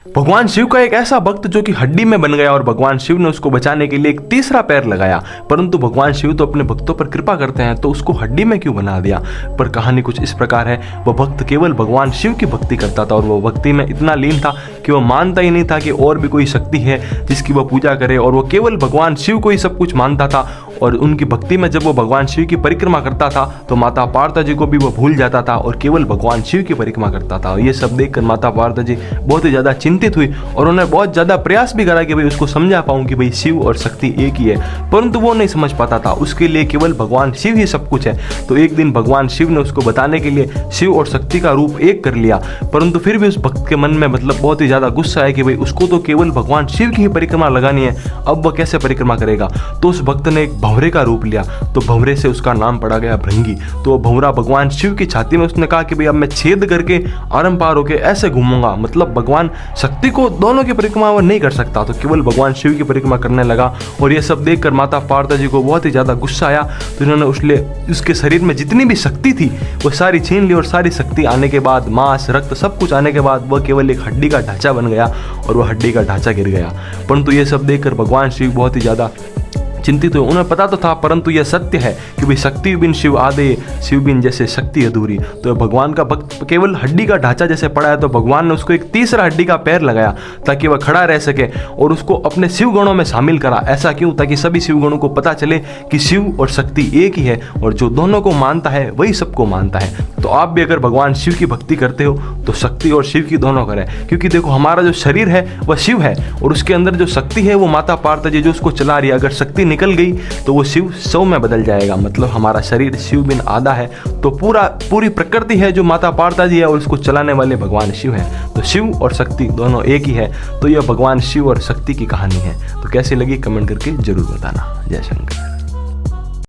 भगवान शिव का एक ऐसा भक्त जो कि हड्डी में बन गया और भगवान शिव ने उसको बचाने के लिए एक तीसरा पैर लगाया, परंतु भगवान शिव तो अपने भक्तों पर कृपा करते हैं, तो उसको हड्डी में क्यों बना दिया। पर कहानी कुछ इस प्रकार है, वह भक्त केवल भगवान शिव की भक्ति करता था और वह भक्ति में इतना लीन था कि वह मानता ही नहीं था कि और भी कोई शक्ति है जिसकी वह पूजा करे, और वह केवल भगवान शिव को ही सब कुछ मानता था। और उनकी भक्ति में जब वो भगवान शिव की परिक्रमा करता था तो माता पार्वती जी को भी वो भूल जाता था और केवल भगवान शिव की परिक्रमा करता था। और ये सब देखकर माता पार्वती जी बहुत ही ज़्यादा चिंतित हुई और उन्होंने बहुत ज़्यादा प्रयास भी करा कि भाई उसको समझा पाऊँ कि भाई शिव और शक्ति एक ही है, परंतु वो नहीं समझ पाता था। उसके लिए केवल भगवान शिव ही सब कुछ है। तो एक दिन भगवान शिव ने उसको बताने के लिए शिव और शक्ति का रूप एक कर लिया, परंतु फिर भी उस भक्त के मन में बहुत ही ज़्यादा गुस्सा है कि भाई उसको तो केवल भगवान शिव की ही परिक्रमा लगानी है, अब वह कैसे परिक्रमा करेगा। तो उस भक्त ने एक भंवरे का रूप लिया, तो भंवरे से उसका नाम पड़ा गया भृंगी। तो भंवरा भगवान शिव की छाती में उसने कहा कि भाई अब मैं छेद करके आरम पार होके ऐसे घूमूंगा, मतलब भगवान शक्ति को दोनों की परिक्रमा वो नहीं कर सकता, तो केवल भगवान शिव की परिक्रमा करने लगा। और ये सब देखकर माता पार्वती जी को बहुत ही ज़्यादा गुस्सा आया, तो इन्होंने उसके शरीर में जितनी भी शक्ति थी वो सारी छीन ली, और सारी शक्ति आने के बाद मांस रक्त सब कुछ आने के बाद वह केवल एक हड्डी का ढांचा बन गया और वह हड्डी का ढांचा गिर गया। परंतु ये सब देखकर भगवान शिव बहुत ही ज़्यादा चिंतित हुए। उन्हें पता तो था, परंतु यह सत्य है कि भाई शक्ति बिन शिव आदे, शिव बिन जैसे शक्ति अधूरी। तो भगवान का भक्त केवल हड्डी का ढांचा जैसे पड़ा है, तो भगवान ने उसको एक तीसरा हड्डी का पैर लगाया ताकि वह खड़ा रह सके और उसको अपने शिव गणों में शामिल करा। ऐसा क्यों? ताकि सभी शिव गणों को पता चले कि शिव और शक्ति एक ही है और जो दोनों को मानता है वही सबको मानता है। तो आप भी अगर भगवान शिव की भक्ति करते हो तो शक्ति और शिव की दोनों करें, क्योंकि देखो हमारा जो शरीर है वह शिव है और उसके अंदर जो शक्ति है वो माता पार्वती जी जो उसको चला रही है। अगर शक्ति निकल गई तो वो शिव 100 में बदल जाएगा, मतलब हमारा शरीर शिव बिन आधा है, तो पूरी प्रकृति है जो माता पार्वती जी है और उसको चलाने वाले भगवान शिव है। तो शिव और शक्ति दोनों एक ही है। तो यह भगवान शिव और शक्ति की कहानी है। तो कैसी लगी कमेंट करके जरूर बताना। जय शंकर।